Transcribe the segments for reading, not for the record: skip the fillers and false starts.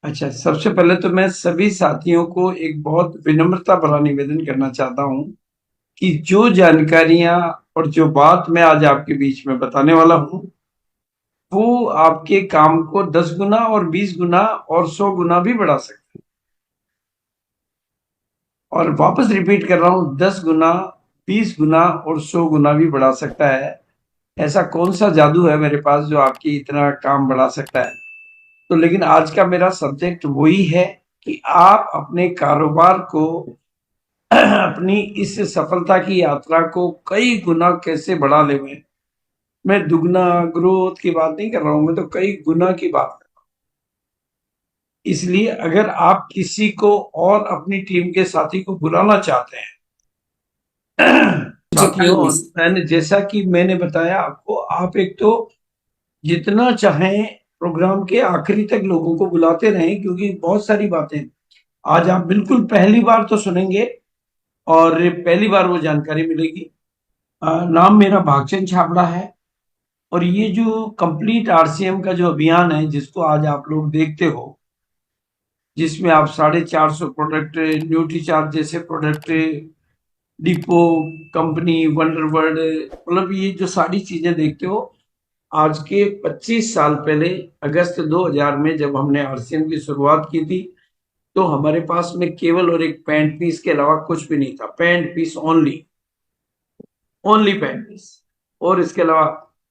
अच्छा, सबसे पहले तो मैं सभी साथियों को एक बहुत विनम्रता भरा निवेदन करना चाहता हूँ कि जो जानकारियाँ और जो बात मैं आज आपके बीच में बताने वाला हूँ, वो आपके काम को 10 गुना और 20 गुना और 100 गुना भी बढ़ा सकती है। और वापस रिपीट कर रहा हूँ, 10 गुना, 20 गुना और 100 गुना भी बढ़ा सकता है। ऐसा कौन सा जादू है मेरे पास जो आपकी इतना काम बढ़ा सकता है? तो लेकिन आज का मेरा सब्जेक्ट वही है कि आप अपने कारोबार को अपनी इस सफलता की यात्रा को कई गुना कैसे बढ़ा ले। मैं दुगना ग्रोथ की बात नहीं कर रहा हूं, मैं तो कई गुना की बात कर रहा हूं। इसलिए अगर आप किसी को और अपनी टीम के साथी को बुलाना चाहते हैं साथियों, मैंने जैसा कि मैंने बताया आपको, आप एक तो जितना चाहें प्रोग्राम के आखिरी तक लोगों को बुलाते रहें, क्योंकि बहुत सारी बातें आज आप बिल्कुल पहली बार तो सुनेंगे और पहली बार वो जानकारी मिलेगी। नाम मेरा भागचंद छाबड़ा है और ये जो कंप्लीट आरसीएम का जो अभियान है जिसको आज आप लोग देखते हो, जिसमें आप 450 प्रोडक्ट, न्यूट्री चार्ज जैसे product, depot company, wonder world, मतलब ये जो सारी चीजें देखते हो, आज के 25 साल पहले अगस्त 2000 में जब हमने आरसीएम की शुरुआत की थी, तो हमारे पास में केवल और एक पैंट पीस के अलावा कुछ भी नहीं था। Pant piece only, only pant piece. और इसके अलावा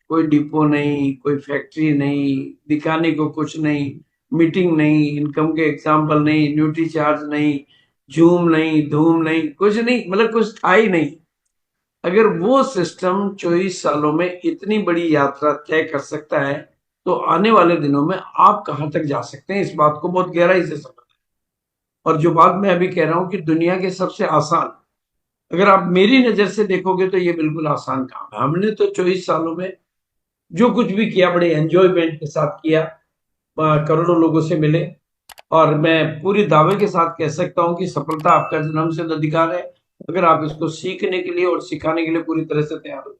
कोई डिपो नहीं, कोई फैक्ट्री नहीं, दिखाने को कुछ नहीं, मीटिंग नहीं, इनकम के एग्जाम्पल नहीं, ड्यूटी चार्ज नहीं, झूम नहीं, धूम नहीं, कुछ नहीं, मतलब कुछ था ही नहीं। अगर वो सिस्टम 24 सालों में इतनी बड़ी यात्रा तय कर सकता है, तो आने वाले दिनों में आप कहां तक जा सकते हैं, इस बात को बहुत गहराई से समझ। और जो बात मैं अभी कह रहा हूं कि दुनिया के सबसे आसान, अगर आप मेरी नजर से देखोगे तो ये बिल्कुल आसान काम है। हमने तो 24 सालों में जो कुछ भी किया बड़े एंजॉयमेंट के साथ किया, करोड़ों लोगों से मिले, और मैं पूरी दावे के साथ कह सकता हूं कि सफलता आपका जन्मसिद्ध अधिकार है, अगर आप इसको सीखने के लिए और सिखाने के लिए पूरी तरह से तैयार हो।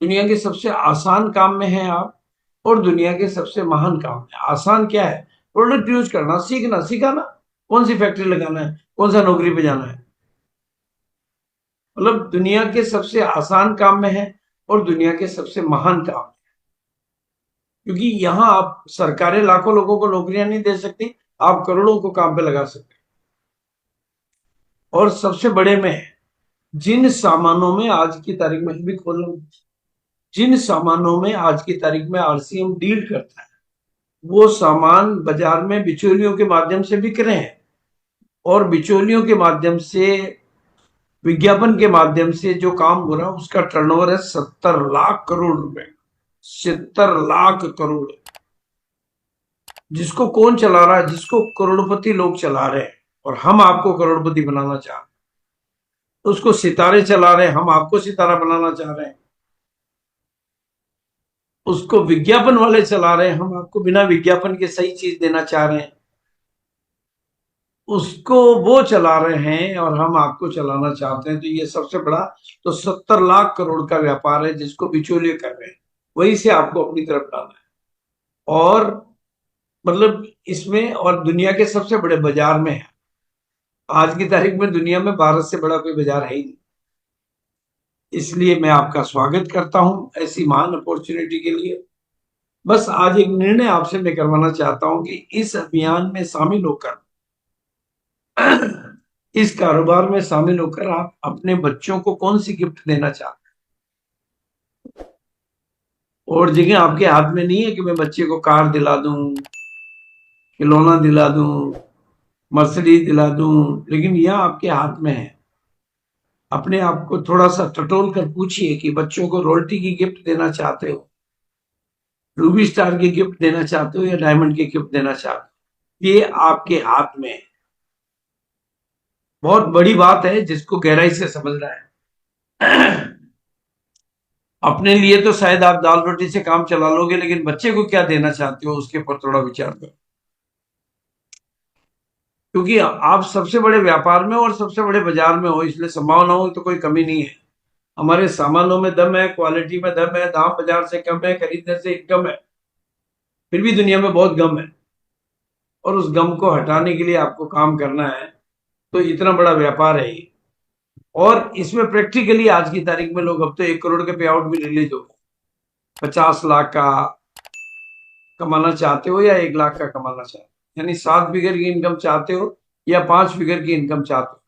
दुनिया के सबसे आसान काम में है आप, और दुनिया के सबसे महान काम में। आसान क्या है? प्रोडक्ट यूज करना, सीखना, सिखाना। कौन सी फैक्ट्री लगाना है, कौन सा नौकरी पे जाना है, मतलब दुनिया के सबसे आसान काम में है और दुनिया के सबसे महान काम है। क्योंकि यहां आप सरकारें लाखों लोगों को नौकरियां नहीं दे सकती, आप करोड़ों को काम पे लगा सकते हैं। और सबसे बड़े में है, जिन सामानों में आज की तारीख में भी खोल, जिन सामानों में आज की तारीख में आरसीएम डील करता है, वो सामान बाजार में बिचौलियों के माध्यम से बिक रहे हैं। और बिचौलियों के माध्यम से, विज्ञापन के माध्यम से जो काम हो रहा है उसका टर्नओवर है 70 लाख करोड़ रुपए। 70 लाख करोड़। जिसको कौन चला रहा है? जिसको करोड़पति लोग चला रहे हैं, और हम आपको करोड़पति बनाना चाह रहे हैं। उसको सितारे चला रहे हैं, हम आपको सितारा बनाना चाह रहे हैं। उसको विज्ञापन वाले चला रहे हैं, हम आपको बिना विज्ञापन के सही चीज देना चाह रहे हैं। उसको वो चला रहे हैं और हम आपको चलाना चाहते हैं। तो ये सबसे बड़ा, तो 70 लाख करोड़ का व्यापार है जिसको बिचौलिए कर रहे हैं, वहीं से आपको अपनी तरफ लाना है। और मतलब इसमें, और दुनिया के सबसे बड़े बाजार में है। आज की तारीख में दुनिया में भारत से बड़ा कोई बाजार है ही नहीं। इसलिए मैं आपका स्वागत करता हूं ऐसी महान अपॉर्चुनिटी के लिए। बस आज एक निर्णय आपसे मैं करवाना चाहता हूं कि इस अभियान में शामिल होकर, इस कारोबार में शामिल होकर आप अपने बच्चों को कौन सी गिफ्ट देना चाहते हैं। और जगह आपके हाथ में नहीं है कि मैं बच्चे को कार दिला दूं, खिलौना दिला दूं, मर्सिडीज दिला दूं, लेकिन यह आपके हाथ में है। अपने आप को थोड़ा सा टटोल कर पूछिए कि बच्चों को रोल्टी की गिफ्ट देना चाहते हो, रूबी स्टार की गिफ्ट देना चाहते हो, या डायमंड की गिफ्ट देना चाहते हो। ये आपके हाथ में है। बहुत बड़ी बात है जिसको गहराई से समझना है। अपने लिए तो शायद आप दाल रोटी से काम चला लोगे, लेकिन बच्चे को क्या देना चाहते हो उसके ऊपर थोड़ा विचार करो। क्योंकि आप सबसे बड़े व्यापार में और सबसे बड़े बाजार में हो, इसलिए संभावनाओं की तो कोई कमी नहीं है। हमारे सामानों में दम है, क्वालिटी में दम है, दाम बाजार से कम है, खरीदने से कम है, फिर भी दुनिया में बहुत गम है। और उस गम को हटाने के लिए आपको काम करना है। तो इतना बड़ा व्यापार है ये। और इसमें प्रैक्टिकली आज की तारीख में लोग अब तो 1 करोड़ के पे आउट भी रिलीज हो गए। 50 लाख का कमाना चाहते हो या 1 लाख का कमाना चाहते हो, यानी 7 फिगर की इनकम चाहते हो या 5 फिगर की इनकम चाहते हो,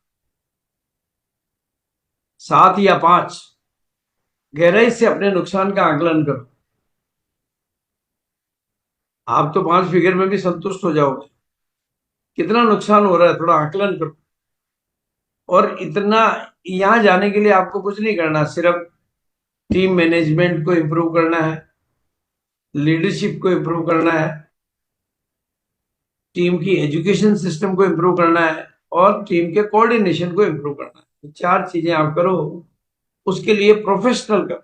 7 या 5, गहराई से अपने नुकसान का आकलन करो। आप तो 5 फिगर में भी संतुष्ट हो जाओगे, कितना नुकसान हो रहा है थोड़ा आकलन करो। और इतना, यहां जाने के लिए आपको कुछ नहीं करना, सिर्फ टीम मैनेजमेंट को इम्प्रूव करना है, लीडरशिप को इम्प्रूव करना है, टीम की एजुकेशन सिस्टम को इम्प्रूव करना है, और टीम के कोऑर्डिनेशन को इम्प्रूव करना है। तो 4 चीजें आप करो, उसके लिए प्रोफेशनल करो।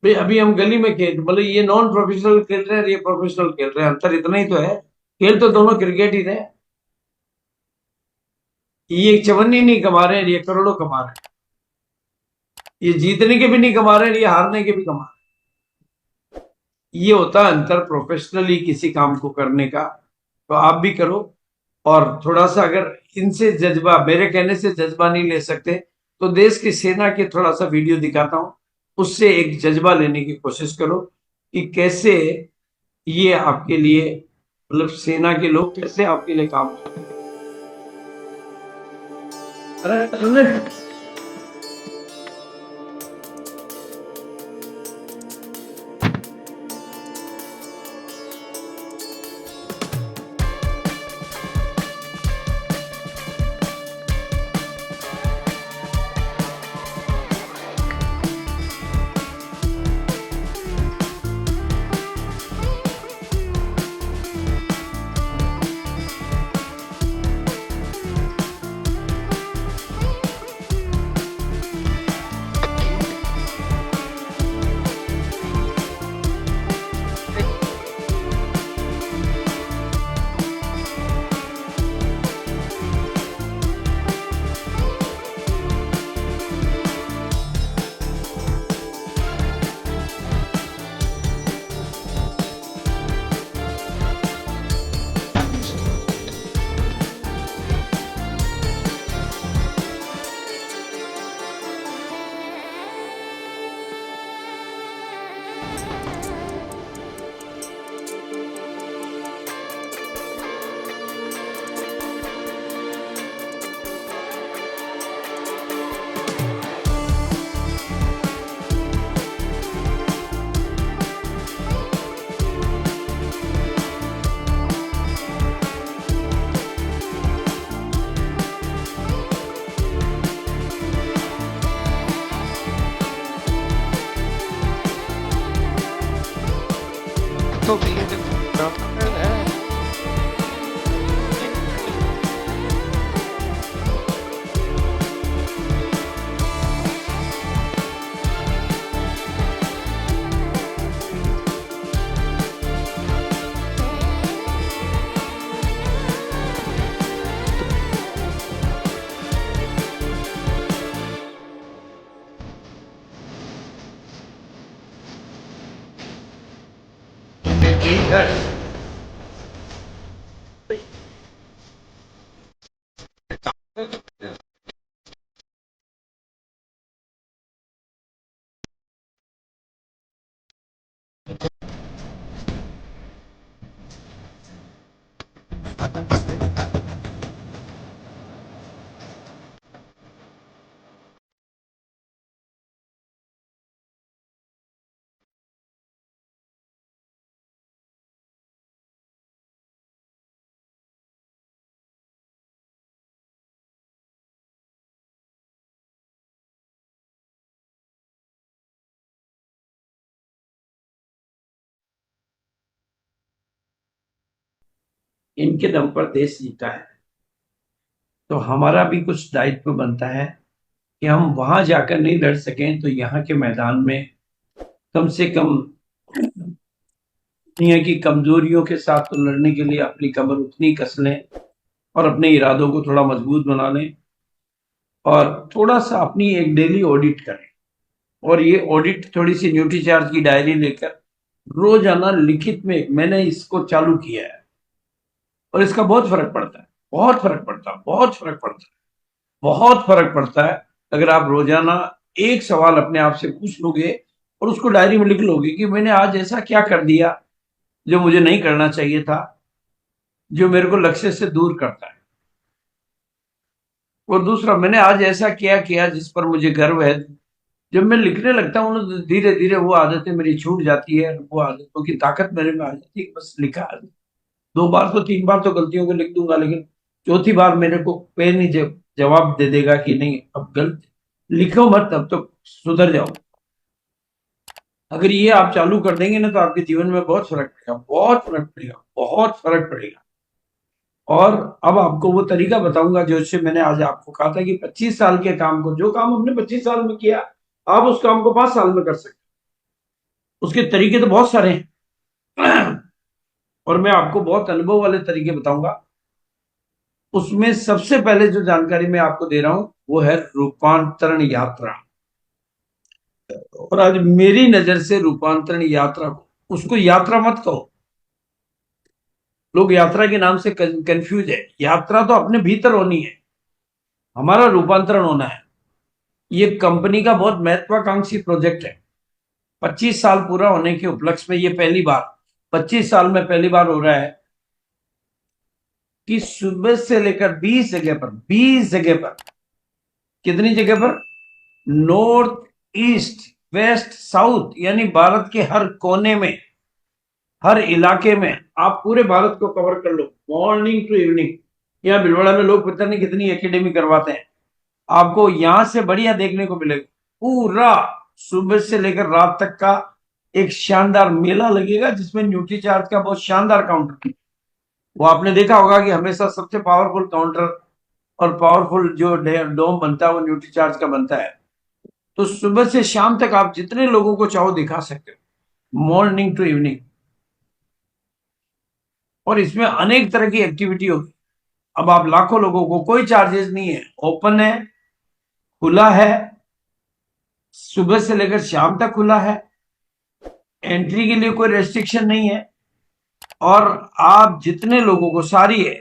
भाई अभी हम गली में खेल, मतलब ये नॉन प्रोफेशनल खेल रहे हैं, ये प्रोफेशनल खेल रहे हैं, अंतर इतना ही तो है। खेल तो दोनों क्रिकेट ही रहे। ये चवन्नी नहीं कमा रहे हैं, ये करोड़ों कमा रहे हैं। ये जीतने के भी नहीं कमा रहे हैं, ये हारने के भी कमा रहे हैं। ये होता है अंतर प्रोफेशनली किसी काम को करने का। तो आप भी करो। और थोड़ा सा अगर इनसे जज्बा, मेरे कहने से जज्बा नहीं ले सकते, तो देश की सेना के थोड़ा सा वीडियो दिखाता हूं, उससे एक जज्बा लेने की कोशिश करो कि कैसे ये आपके लिए, मतलब सेना के लोग कैसे आपके लिए काम करते हैं। अरे तो भी है। इनके दम पर देश जीता है, तो हमारा भी कुछ दायित्व बनता है कि हम वहां जाकर नहीं लड़ सकें तो यहाँ के मैदान में कम से कम दुनिया की कमजोरियों के साथ तो लड़ने के लिए अपनी कमर उतनी कस लें और अपने इरादों को थोड़ा मजबूत बना लें, और थोड़ा सा अपनी एक डेली ऑडिट करें। और ये ऑडिट थोड़ी सी न्यूट्री चार्ज की डायरी लेकर रोजाना लिखित में, मैंने इसको चालू किया है, और इसका बहुत फर्क पड़ता है, बहुत फर्क पड़ता है, बहुत फर्क पड़ता है, बहुत फर्क पड़ता है। अगर आप रोजाना एक सवाल अपने आप से पूछ लोगे और उसको डायरी में लिख लोगे कि मैंने आज ऐसा क्या कर दिया जो मुझे नहीं करना चाहिए था, जो मेरे को लक्ष्य से दूर करता है। और दूसरा, मैंने आज ऐसा क्या किया जिस पर मुझे गर्व है। जब मैं लिखने लगता हूँ ना, तो धीरे धीरे वो आदतें मेरी छूट जाती है, वो आदतों की ताकत मेरे में आ जाती है। बस लिखा, 2 बार तो 3 बार तो गलतियों को लिख दूंगा, लेकिन चौथी बार मेरे को पेन ही जवाब दे देगा कि नहीं, अब गलत लिखो मत, अब तो सुधर जाओ। अगर ये आप चालू कर देंगे ना, तो आपके जीवन में बहुत फर्क पड़ेगा, बहुत फर्क पड़ेगा, बहुत फर्क पड़ेगा। और अब आपको वो तरीका बताऊंगा जो इससे मैंने आज आपको कहा था कि 25 साल के काम को, जो काम हमने 25 साल में किया, आप उस काम को 5 साल में कर सकते। उसके तरीके तो बहुत सारे हैं और मैं आपको बहुत अनुभव वाले तरीके बताऊंगा। उसमें सबसे पहले जो जानकारी मैं आपको दे रहा हूं वो है रूपांतरण यात्रा। और आज मेरी नजर से रूपांतरण यात्रा को, उसको यात्रा मत कहो। लोग यात्रा के नाम से कंफ्यूज है। यात्रा तो अपने भीतर होनी है, हमारा रूपांतरण होना है। ये कंपनी का बहुत महत्वाकांक्षी प्रोजेक्ट है। 25 साल पूरा होने के उपलक्ष्य में ये पहली बार, 25 साल में पहली बार हो रहा है कि सुबह से लेकर 20 जगह पर कितनी जगह पर, नॉर्थ, ईस्ट, वेस्ट, साउथ, यानी भारत के हर कोने में, हर इलाके में, आप पूरे भारत को कवर कर लो, मॉर्निंग टू इवनिंग। यहाँ भिलवाड़ा में लोग पता नहीं कितनी एकेडमी करवाते हैं, आपको यहां से बढ़िया देखने को मिलेगा। पूरा सुबह से लेकर रात तक का एक शानदार मेला लगेगा, जिसमें न्यूट्री चार्ज का बहुत शानदार काउंटर, वो आपने देखा होगा कि हमेशा सबसे पावरफुल काउंटर और पावरफुल जो डोम बनता है वो न्यूट्री चार्ज का बनता है। तो सुबह से शाम तक आप जितने लोगों को चाहो दिखा सकते हो, मॉर्निंग टू इवनिंग। और इसमें अनेक तरह की एक्टिविटी होगी। अब आप लाखों लोगों को, कोई चार्जेस नहीं है, ओपन है, खुला है, सुबह से लेकर शाम तक खुला है, एंट्री के लिए कोई रेस्ट्रिक्शन नहीं है। और आप जितने लोगों को, सारी है,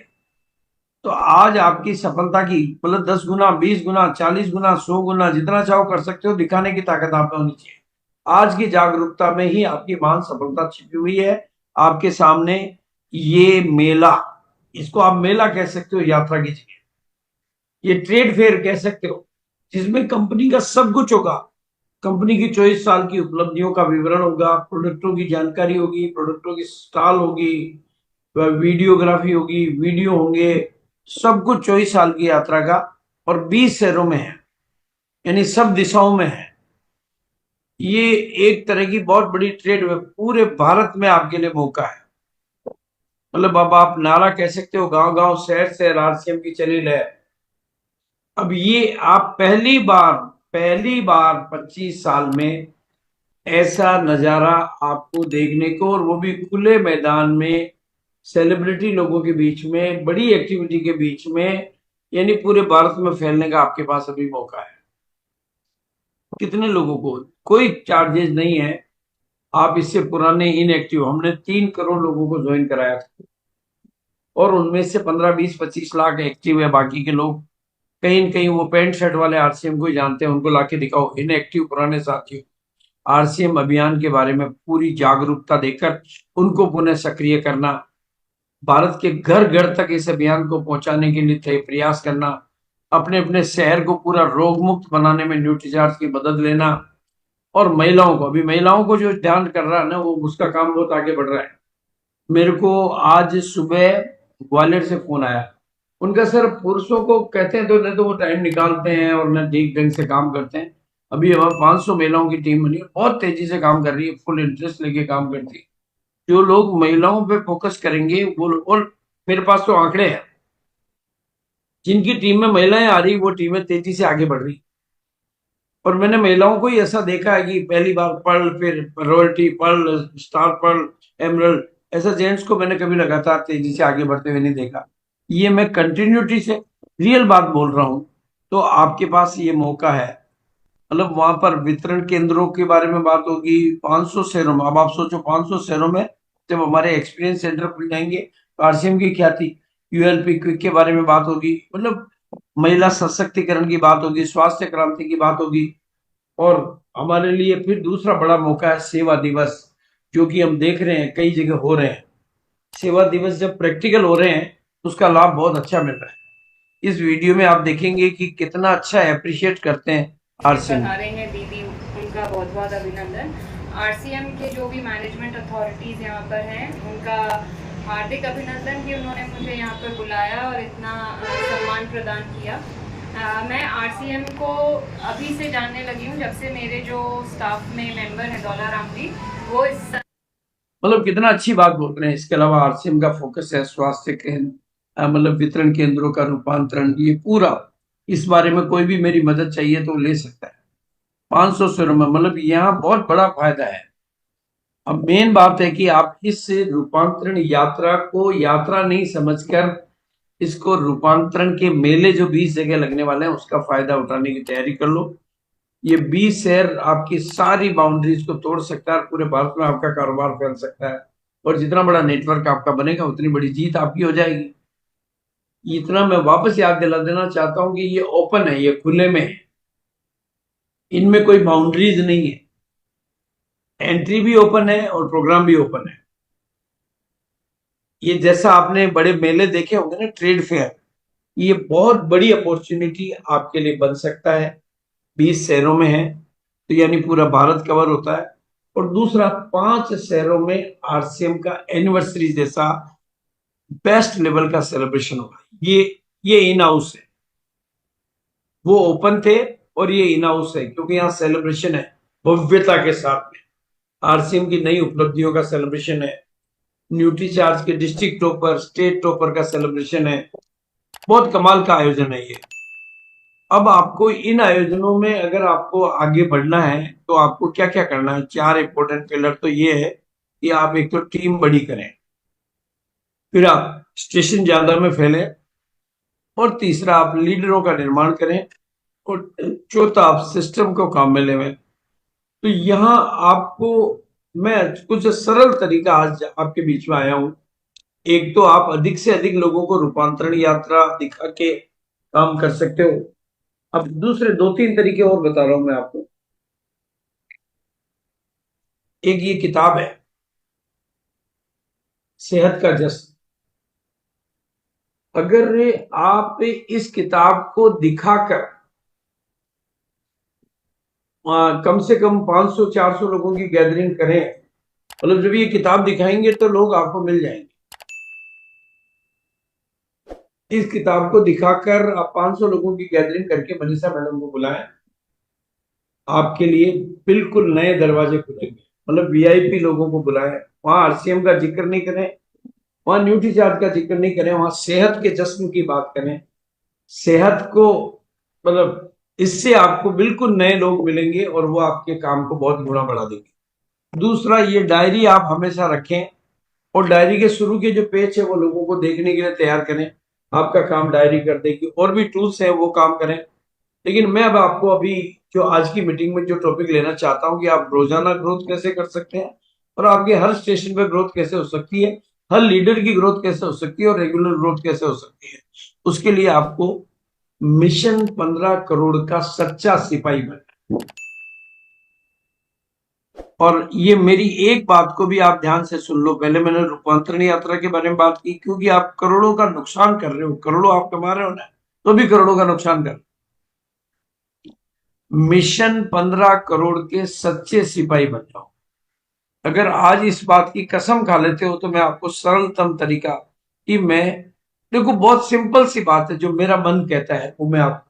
तो आज आपकी सफलता की मतलब 10 गुना, 20 गुना, 40 गुना, 100 गुना, जितना चाहो कर सकते हो। दिखाने की ताकत आप में होनी चाहिए। आज की जागरूकता में ही आपकी महान सफलता छिपी हुई है आपके सामने। ये मेला, इसको आप मेला कह सकते हो यात्रा की जगह, ये ट्रेड फेयर कह सकते हो, जिसमें कंपनी का सब कुछ होगा। कंपनी की 24 साल की उपलब्धियों का विवरण होगा, प्रोडक्टों की जानकारी होगी, प्रोडक्टों की स्टॉल होगी, वीडियोग्राफी होगी, वीडियो होंगे, सब कुछ 24 साल की यात्रा का। और 20 शहरों में है, यानी सब दिशाओं में है। ये एक तरह की बहुत बड़ी ट्रेड है, पूरे भारत में आपके लिए मौका है। मतलब अब आप नारा कह सकते हो, गांव गांव, शहर शहर आरसीएम की चली लहर। अब ये आप पहली बार 25 साल में ऐसा नजारा आपको देखने को, और वो भी खुले मैदान में, सेलिब्रिटी लोगों के बीच में, बड़ी एक्टिविटी के बीच में, यानी पूरे भारत में फैलने का आपके पास अभी मौका है। कितने लोगों को, कोई चार्जेस नहीं है। आप इससे पुराने इनएक्टिव, हमने 3 करोड़ लोगों को ज्वाइन कराया था, और उनमें से 15, 20, 25 लाख एक्टिव है। बाकी के लोग कहीं न कहीं वो पैंट शर्ट वाले आरसीएम को ही जानते हैं, उनको लाके दिखाओ इनएक्टिव पुराने साथियों। आरसीएम अभियान के बारे में पूरी जागरूकता देकर उनको पुनः सक्रिय करना, भारत के घर घर तक इस अभियान को पहुंचाने के लिए प्रयास करना, अपने अपने शहर को पूरा रोग मुक्त बनाने में न्यूट्रीचार्ज की मदद लेना। और महिलाओं को, अभी महिलाओं को जो ध्यान कर रहा है ना, वो उसका काम बहुत आगे बढ़ रहा है। मेरे को आज सुबह ग्वालियर से फोन आया, उनका सर पुरुषों को कहते हैं तो नहीं, तो वो टाइम निकालते हैं और न ठीक ढंग से काम करते हैं। अभी हमारे 500 महिलाओं की टीम बनी है, बहुत तेजी से काम कर रही है, फुल इंटरेस्ट लेके काम करती है। जो लोग महिलाओं पे फोकस करेंगे वो, और मेरे पास तो आंकड़े हैं, जिनकी टीम में महिलाएं आ रही वो टीमें तेजी से आगे बढ़ रही। और मैंने महिलाओं को ही ऐसा देखा है कि पहली बार पर्ल, फिर royalty, pearl, star pearl, emerald, ऐसा जेंट्स को मैंने कभी लगातार तेजी से आगे बढ़ते हुए नहीं देखा। ये मैं कंटिन्यूटी से रियल बात बोल रहा हूं। तो आपके पास ये मौका है। मतलब वहां पर वितरण केंद्रों के बारे में बात होगी, 500 शहरों में। अब आप सोचो, 500 शहरों में जब हमारे एक्सपीरियंस सेंटर खुल जाएंगे तो आरसीएम की ख्याति यूएलपी क्विक के बारे में बात होगी, मतलब महिला सशक्तिकरण की बात होगी, स्वास्थ्य क्रांति की बात होगी। और हमारे लिए फिर दूसरा बड़ा मौका है सेवा दिवस, जो कि हम देख रहे हैं कई जगह हो रहे हैं। सेवा दिवस जब प्रैक्टिकल हो रहे हैं तो उसका लाभ बहुत अच्छा मिल रहा है। इस वीडियो में आप देखेंगे कि कितना अच्छा अप्रिशिएट करते हैं आरसीएम। पढ़ा रहे हैं दीदी, उनका बहुत बहुत अभिनंदन। आरसीएम के जो भी मैनेजमेंट अथॉरिटीज़ यहाँ पर हैं उनका हार्दिक अभिनंदन कि उन्होंने मुझे यहाँ पर बुलाया और इतना सम्मान प्रदान किया। मैं आरसीएम को अभी से जानने लगी हूँ, जब से मेरे जो स्टाफ में मेंबर हैं दौला राम जी, वो इस मतलब कितना अच्छी बात बोल रहे हैं। इसके अलावा आरसीएम का फोकस है स्वास्थ्य केंद्र, मतलब वितरण केंद्रों का रूपांतरण, ये पूरा। इस बारे में कोई भी मेरी मदद चाहिए तो ले सकता है। 500 स्वरों में, मतलब यहाँ बहुत बड़ा फायदा है। अब मेन बात है कि आप इस रूपांतरण यात्रा को यात्रा नहीं समझकर इसको रूपांतरण के मेले जो 20 जगह लगने वाले हैं उसका फायदा उठाने की तैयारी कर लो। ये 20 शहर आपकी सारी बाउंड्रीज को तोड़ सकता है और पूरे भारत में आपका कारोबार फैल सकता है। और जितना बड़ा नेटवर्क आपका बनेगा उतनी बड़ी जीत आपकी हो जाएगी। इतना मैं वापस याद दिला देना चाहता हूं कि ये ओपन है, ये खुले में है, इनमें कोई बाउंड्रीज नहीं है। एंट्री भी ओपन है और प्रोग्राम भी ओपन है। ये जैसा आपने बड़े मेले देखे होंगे ना, ट्रेड फेयर, ये बहुत बड़ी अपॉर्चुनिटी आपके लिए बन सकता है। 20 शहरों में है तो यानी पूरा भारत कवर होता है। और दूसरा, 5 शहरों में आरसीएम का एनिवर्सरी जैसा बेस्ट लेवल का सेलिब्रेशन होगा। ये इन हाउस है, वो ओपन थे और ये इन हाउस है क्योंकि यहाँ सेलिब्रेशन है भव्यता के साथ में। आरसीएम की नई उपलब्धियों का सेलिब्रेशन है, न्यूट्री चार्ज के डिस्ट्रिक्ट टॉपर, स्टेट टॉपर का सेलिब्रेशन है। बहुत कमाल का आयोजन है ये। अब आपको इन आयोजनों में अगर आपको आगे बढ़ना है तो आपको क्या क्या करना है। 4 इंपॉर्टेंट पिलर तो ये है कि आप एक तो टीम बड़ी करें, फिर आप स्टेशन ज्यादा में फैले, और तीसरा आप लीडरों का निर्माण करें, और चौथा आप सिस्टम को काम में लेवे। तो यहाँ आपको मैं कुछ सरल तरीका आज आपके बीच में आया हूं। एक तो आप अधिक से अधिक लोगों को रूपांतरण यात्रा दिखा के काम कर सकते हो। अब दूसरे 2-3 तरीके और बता रहा हूं मैं आपको। एक ये किताब है, सेहत का जश्न। अगर आप इस किताब को दिखाकर कम से कम 500-400 लोगों की गैदरिंग करें, मतलब जब ये किताब दिखाएंगे तो लोग आपको मिल जाएंगे। इस किताब को दिखाकर आप 500 लोगों की गैदरिंग करके मनीषा मैडम को बुलाएं, आपके लिए बिल्कुल नए दरवाजे खुलेंगे। मतलब वीआईपी लोगों को बुलाएं, वहां आरसीएम का जिक्र नहीं करें, वहां न्यूट्री चार्ज का जिक्र नहीं करें, वहां सेहत के जश्न की बात करें। सेहत को, मतलब इससे आपको बिल्कुल नए लोग मिलेंगे और वो आपके काम को बहुत गुना बढ़ा देंगे। दूसरा, ये डायरी आप हमेशा रखें और डायरी के शुरू के जो पेज है वो लोगों को देखने के लिए तैयार करें। आपका काम डायरी कर देगी। और भी टूल्स हैं वो काम करें। लेकिन मैं अब आपको अभी जो आज की मीटिंग में जो टॉपिक लेना चाहता हूं कि आप रोजाना ग्रोथ कैसे कर सकते हैं और आपके हर स्टेशन पे ग्रोथ कैसे हो सकती है, हर लीडर की ग्रोथ कैसे हो सकती है और रेगुलर ग्रोथ कैसे हो सकती है। उसके लिए आपको मिशन 15 करोड़ का सच्चा सिपाही बनना। और ये मेरी एक बात को भी आप ध्यान से सुन लो। पहले मैंने रूपांतरण यात्रा के बारे में बात की क्योंकि आप करोड़ों का नुकसान कर रहे हो, करोड़ों आप कमा रहे हो ना, तो भी करोड़ों का नुकसान कर रहे हो। मिशन 15 करोड़ के सच्चे सिपाही बन जाओ। अगर आज इस बात की कसम खा लेते हो तो मैं आपको सरलतम तरीका कि मैं, देखो बहुत सिंपल सी बात है, जो मेरा मन कहता है वो मैं आप।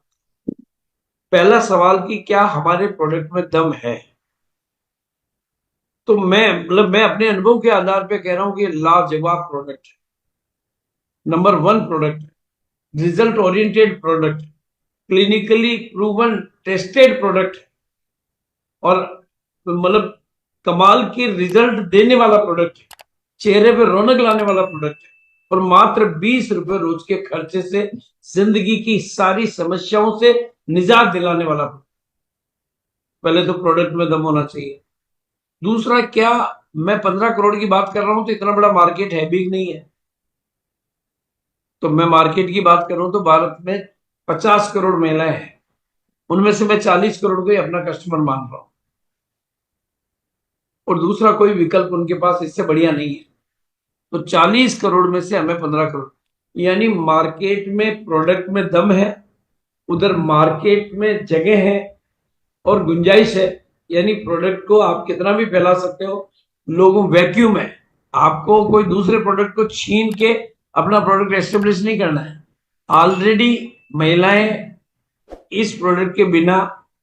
पहला सवाल कि क्या हमारे प्रोडक्ट में दम है। तो मैं अपने अनुभव के आधार पे कह रहा हूं कि लाजवाब प्रोडक्ट है, number 1 product, result oriented product, clinically proven tested product, और मतलब कमाल की रिजल्ट देने वाला प्रोडक्ट है, चेहरे पे रौनक लाने वाला प्रोडक्ट है, और मात्र 20 रुपए रोज के खर्चे से जिंदगी की सारी समस्याओं से निजात दिलाने वाला। पहले तो प्रोडक्ट में दम होना चाहिए। दूसरा, क्या मैं 15 करोड़ की बात कर रहा हूं तो इतना बड़ा मार्केट है भी नहीं है। तो मैं मार्केट की बात करूं तो भारत में 50 करोड़ महिलाएं हैं, उनमें से मैं 40 करोड़ को ही अपना कस्टमर मान रहा हूं, और दूसरा कोई विकल्प उनके पास इससे बढ़िया नहीं है। तो 40 करोड़ में से हमें 15 करोड़, यानी मार्केट में प्रोडक्ट में दम है, उधर मार्केट में जगह है और गुंजाइश है, यानी प्रोडक्ट को आप कितना भी फैला सकते हो। लोगों वैक्यूम है, आपको कोई दूसरे प्रोडक्ट को छीन के अपना प्रोडक्ट एस्टेब्लिश नहीं करना है। ऑलरेडी महिलाएं इस प्रोडक्ट के बिना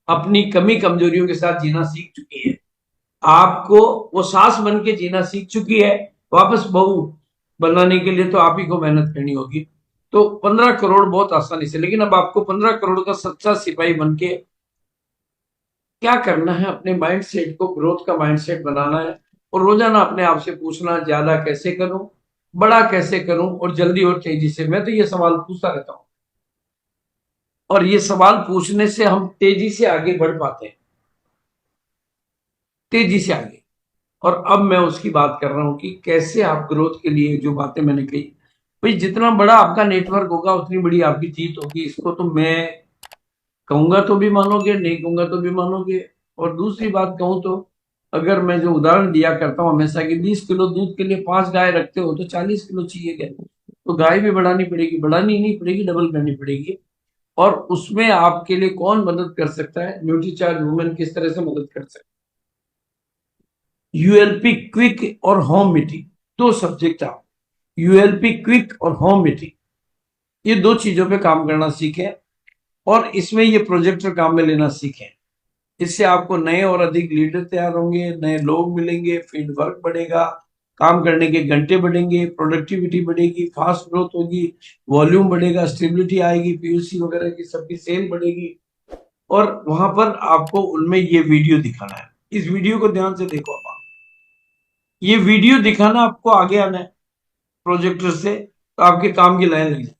अपनी कमी कमजोरियों के साथ जीना सीख चुकी है, आपको वो सास बन के जीना सीख चुकी है। वापस बहू बनाने के लिए तो आप ही को मेहनत करनी होगी। तो 15 करोड़ बहुत आसानी से, लेकिन अब आपको 15 करोड़ का सच्चा सिपाही बन के क्या करना है, अपने माइंड सेट को ग्रोथ का माइंड सेट बनाना है, और रोजाना अपने आप से पूछना, ज्यादा कैसे करूं, बड़ा कैसे करूं, और जल्दी और तेजी से। मैं तो ये सवाल पूछता रहता हूं, और ये सवाल पूछने से हम तेजी से आगे बढ़ पाते हैं, तेजी से आगे। और अब मैं उसकी बात कर रहा हूं कि कैसे आप ग्रोथ के लिए जो बातें मैंने कही, भाई जितना बड़ा आपका नेटवर्क होगा उतनी बड़ी आपकी जीत होगी। इसको तो मैं कहूंगा तो भी मानोगे, नहीं कहूंगा तो भी मानोगे। और दूसरी बात कहूं तो, अगर मैं जो उदाहरण दिया करता हूं हमेशा कि 20 किलो दूध के लिए 5 गाय रखते हो तो 40 किलो चाहिए क्या, तो गाय भी बढ़ानी पड़ेगी, बढ़ानी नहीं पड़ेगी, डबल करनी पड़ेगी। और उसमें आपके लिए कौन मदद कर सकता है, न्यूट्रीचार्ज वुमेन किस तरह से मदद कर सकता है। यूएलपी क्विक और होम मीटिंग, दो सब्जेक्ट आप, यूएलपी क्विक और होम मीटिंग, ये दो चीजों पे काम करना सीखें, और इसमें ये प्रोजेक्टर काम में लेना सीखें। इससे आपको नए और अधिक लीडर तैयार होंगे, नए लोग मिलेंगे, फील्ड वर्क बढ़ेगा, काम करने के घंटे बढ़ेंगे, प्रोडक्टिविटी बढ़ेगी, फास्ट ग्रोथ होगी, वॉल्यूम बढ़ेगा, स्टेबिलिटी आएगी, पीयूसी वगैरह की सबकी सेल बढ़ेगी। और वहां पर आपको उनमें ये वीडियो दिखाना है। इस वीडियो को ध्यान से देखो आप, ये वीडियो दिखाना, आपको आगे आना है प्रोजेक्टर से, तो आपके काम की लाइन लग जाए।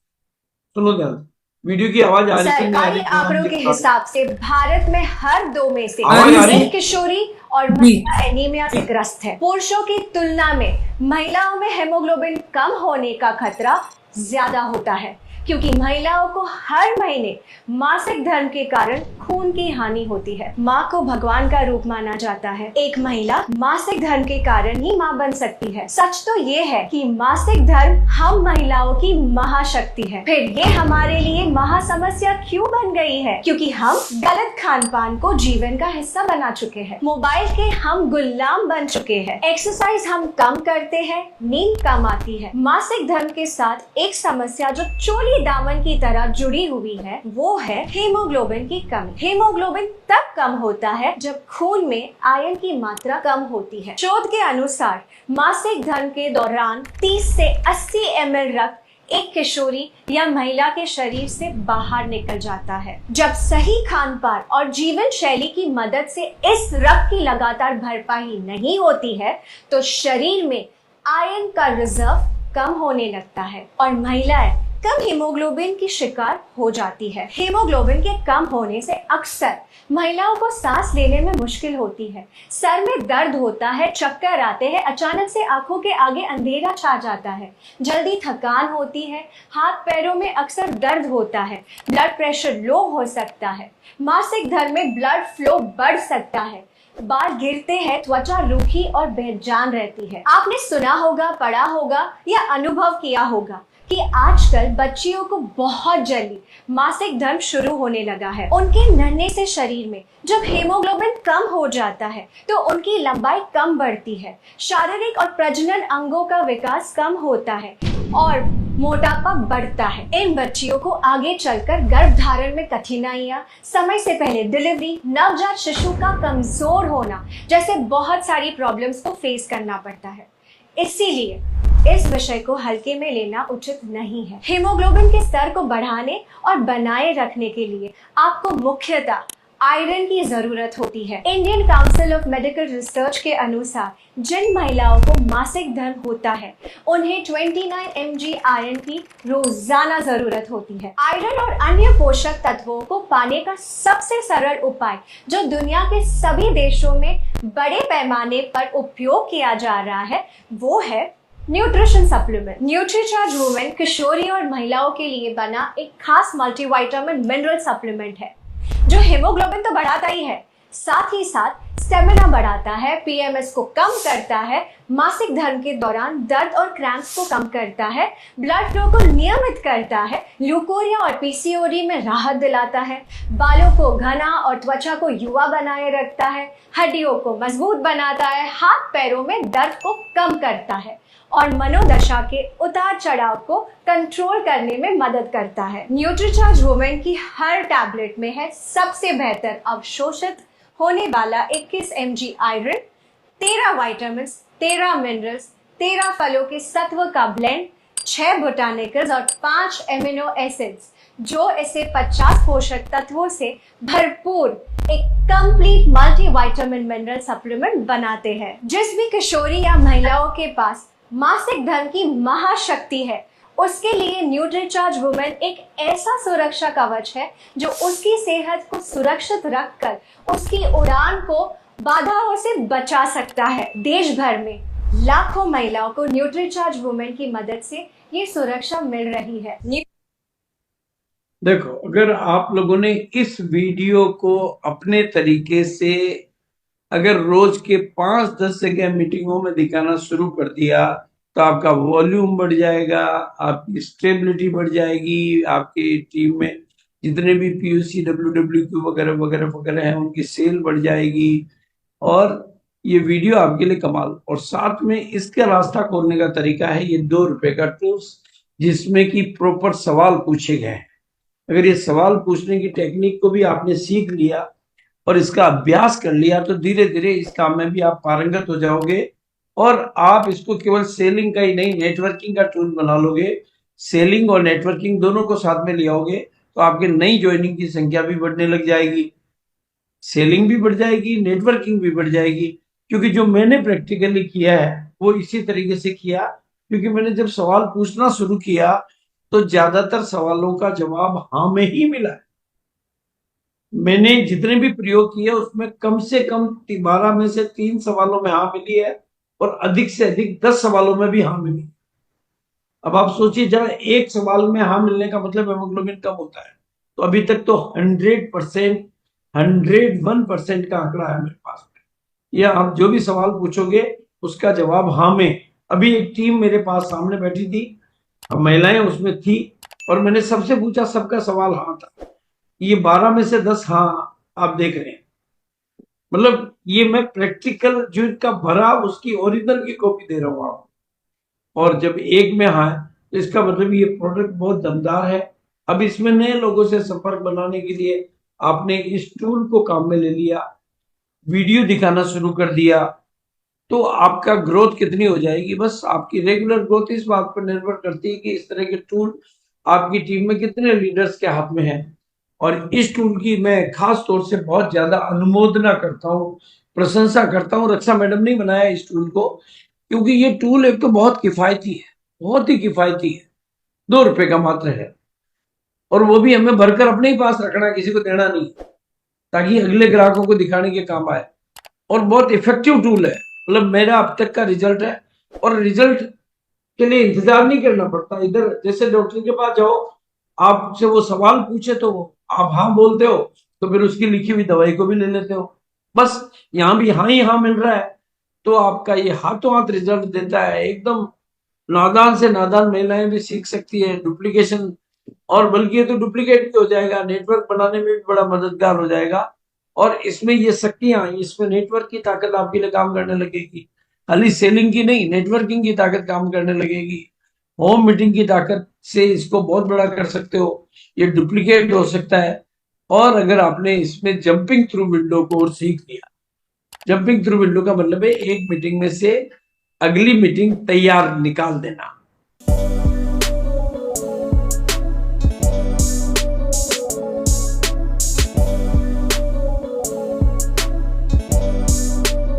सुनो ध्यान से, वीडियो की आवाज आ रही है? सरकारी आंकड़ों के हिसाब से भारत में हर 2 में से आवाज आ रही है? एक किशोरी और महिला एनीमिया से ग्रस्त है। पुरुषों की तुलना में महिलाओं में हेमोग्लोबिन कम होने का खतरा ज्यादा होता है, क्योंकि महिलाओं को हर महीने मासिक धर्म के कारण खून की हानि होती है। माँ को भगवान का रूप माना जाता है। एक महिला मासिक धर्म के कारण ही माँ बन सकती है। सच तो ये है कि मासिक धर्म हम महिलाओं की महाशक्ति है। फिर ये हमारे लिए महासमस्या क्यों बन गई है? क्योंकि हम गलत खान पान को जीवन का हिस्सा बना चुके हैं। मोबाइल के हम गुलाम बन चुके हैं। एक्सरसाइज हम कम करते हैं, नींद कम आती है। मासिक धर्म के साथ एक समस्या जो चोली दामन की तरह जुड़ी हुई है, वो है हीमोग्लोबिन की कमी। हीमोग्लोबिन तब कम होता है जब खून में आयरन की मात्रा कम होती है। शोध के अनुसार मासिक धर्म के दौरान 30 से 80 ml रक्त एक किशोरी या महिला के शरीर से बाहर निकल जाता है। जब सही खान पान और जीवन शैली की मदद से इस रक्त की लगातार भरपाई नहीं होती है, तो शरीर में आयरन का रिजर्व कम होने लगता है और महिलाएं कम हीमोग्लोबिन की शिकार हो जाती है। हीमोग्लोबिन के कम होने से अक्सर महिलाओं को सांस लेने में मुश्किल होती है, सर में दर्द होता है, चक्कर आते हैं, अचानक से आंखों के आगे अंधेरा छा जाता है, जल्दी थकान होती है, हाथ पैरों में अक्सर दर्द होता है, ब्लड प्रेशर लो हो सकता है, मासिक धर्म में ब्लड फ्लो बढ़ सकता है, बाल गिरते हैं, त्वचा रूखी और बेजान रहती है। आपने सुना होगा, पढ़ा होगा या अनुभव किया होगा कि आजकल बच्चियों को बहुत जल्दी मासिक धर्म शुरू होने लगा है। उनके नन्हे से शरीर में जब हीमोग्लोबिन कम हो जाता है तो उनकी लंबाई कम बढ़ती है, शारीरिक और प्रजनन अंगों का विकास कम होता है और मोटापा बढ़ता है। इन बच्चियों को आगे चलकर गर्भधारण में कठिनाइयां, समय से पहले डिलीवरी, नवजात शिशु का कमजोर होना जैसे बहुत सारी प्रॉब्लम्स को फेस करना पड़ता है। इसीलिए इस विषय को हल्के में लेना उचित नहीं है। हीमोग्लोबिन के स्तर को बढ़ाने और बनाए रखने के लिए आपको मुख्यतः आयरन की जरूरत होती है। Indian council of medical research के अनुसार जिन महिलाओं को मासिक धर्म होता है उन्हें 29 mg आयरन की रोजाना जरूरत होती है। आयरन और अन्य पोषक तत्वों को पाने का सबसे सरल उपाय जो दुनिया के सभी देशों में बड़े पैमाने पर उपयोग किया जा रहा है वो है न्यूट्रिशन सप्लीमेंट न्यूट्रीचार्ज वुमेन किशोरी और महिलाओं के लिए बना एक खास मल्टीविटामिन मिनरल सप्लीमेंट है जो हीमोग्लोबिन तो बढ़ाता ही है, साथ ही साथ स्टेमिना बढ़ाता है, पीएमएस को कम करता है, मासिक धर्म के दौरान दर्द और क्रैम्प्स को कम करता है, ब्लड फ्लो को नियमित करता है, ल्यूकोरिया और पीसीओडी में राहत दिलाता है, बालों को घना और त्वचा को युवा बनाए रखता है, हड्डियों को मजबूत बनाता है, हाथ पैरों में दर्द को कम करता है और मनोदशा के उतार चढ़ाव को कंट्रोल करने में मदद करता है। न्यूट्रीचार्ज वुमेन की हर टैबलेट में है सबसे बेहतर अवशोषित होने वाला 21 mg आयरन, 13 विटामिन, 13 मिनरल्स, 13 फलों के सत्व का ब्लेंड, 6 बोटानिकल्स और 5 एमिनो एसिड्स जो इसे 50 पोषक तत्वों से भरपूर एक कंप्लीट मल्टीविटामिन मिनरल सप्लीमेंट बनाते हैं। जिस भी किशोरी या महिलाओं के पास मासिक धर्म की महाशक्ति है उसके लिए न्यूट्रीचार्ज वुमेन एक ऐसा सुरक्षा कवच है जो उसकी सेहत को सुरक्षित रखकर उसकी उड़ान को बाधाओं से बचा सकता है। देश भर में लाखों महिलाओं को न्यूट्रीचार्ज वुमेन की मदद से ये सुरक्षा मिल रही है। देखो, अगर आप लोगों ने इस वीडियो को अपने तरीके से अगर रोज के 5-10 जगह मीटिंगों में दिखाना शुरू कर दिया तो आपका वॉल्यूम बढ़ जाएगा, आपकी स्टेबिलिटी बढ़ जाएगी, आपकी टीम में जितने भी पीयूसी डब्ल्यूडब्ल्यूक्यू वगैरह वगैरह वगैरह हैं उनकी सेल बढ़ जाएगी और ये वीडियो आपके लिए कमाल। और साथ में इसका रास्ता खोलने का तरीका है ये 2 रुपए का टूल्स जिसमें कि प्रॉपर सवाल पूछे गए हैं। अगर ये सवाल पूछने की टेक्निक को भी आपने सीख लिया और इसका अभ्यास कर लिया तो धीरे धीरे इस काम में भी आप पारंगत हो जाओगे और आप इसको केवल सेलिंग का ही नहीं नेटवर्किंग का टूल बना लोगे। सेलिंग और नेटवर्किंग दोनों को साथ में ले आओगे तो आपके नई ज्वाइनिंग की संख्या भी बढ़ने लग जाएगी, सेलिंग भी बढ़ जाएगी, नेटवर्किंग भी बढ़ जाएगी। क्योंकि जो मैंने प्रैक्टिकली किया है वो इसी तरीके से किया, क्योंकि मैंने जब सवाल पूछना शुरू किया तो ज्यादातर सवालों का जवाब हाँ में ही मिला है। मैंने जितने भी प्रयोग किए उसमें कम से कम 12 में से 3 सवालों में हाँ मिली है और अधिक से अधिक 10 सवालोों में भी हाँ मिली। अब आप सोचिए जरा एक सवाल में हाँ मिलने का मतलब हेमोग्लोबिन कम होता है, तो अभी तक तो 100% 101% का आंकड़ा है मेरे पास में। या आप जो भी सवाल पूछोगे उसका जवाब हाँ में। अभी एक टीम मेरे पास सामने बैठी थी, महिलाएं उसमें थी और मैंने सबसे पूछा, सबका सवाल हाँ था। ये 12 में से 10 हाँ आप देख रहे हैं। मतलब ये मैं प्रैक्टिकल जो इनका भरा उसकी ओरिजिनल की कॉपी दे रहा हूं आपको। और जब एक में हाँ तो इसका मतलब ये प्रोडक्ट बहुत दमदार है। अब इसमें नए लोगों से संपर्क बनाने के लिए आपने इस टूल को काम में ले लिया, वीडियो दिखाना शुरू कर दिया, तो आपका ग्रोथ कितनी हो जाएगी। बस आपकी रेगुलर ग्रोथ इस बात पर निर्भर करती है कि इस तरह के टूल आपकी टीम में कितने लीडर्स के हाथ में है। और इस टूल की मैं खास तौर से बहुत ज्यादा अनुमोदना करता हूँ, प्रशंसा करता हूँ। रक्षा मैडम ने बनाया इस टूल को, क्योंकि ये टूल एक तो बहुत किफायती है, बहुत ही किफायती है, 2 रुपए का मात्र है और वो भी हमें भरकर अपने ही पास रखना, किसी को देना नहीं, ताकि अगले ग्राहकों को दिखाने के काम आए। और बहुत इफेक्टिव टूल है, मतलब मेरा अब तक का रिजल्ट है और रिजल्ट के लिए इंतजार नहीं करना पड़ता। इधर जैसे डॉक्टर के पास जाओ, आपसे वो सवाल पूछे तो आप हाँ बोलते हो तो फिर उसकी लिखी हुई दवाई को भी ले लेते हो। बस यहाँ भी हाँ ही हाँ मिल रहा है तो आपका ये हाथों हाथ रिजल्ट देता है। एकदम नादान से नादान महिलाएं भी सीख सकती है डुप्लीकेशन, और बल्कि ये तो डुप्लीकेट भी हो जाएगा, नेटवर्क बनाने में भी बड़ा मददगार हो जाएगा। और इसमें ये शक्तियां, इसमें नेटवर्क की ताकत आपके लिए काम करने लगेगी, खाली सेलिंग की नहीं, नेटवर्किंग की ताकत काम करने लगेगी। होम मीटिंग की ताकत से इसको बहुत बड़ा कर सकते हो, ये डुप्लीकेट हो सकता है। और अगर आपने इसमें जंपिंग थ्रू विंडो को और सीख लिया, जंपिंग थ्रू विंडो का मतलब है एक मीटिंग में से अगली मीटिंग तैयार निकाल देना।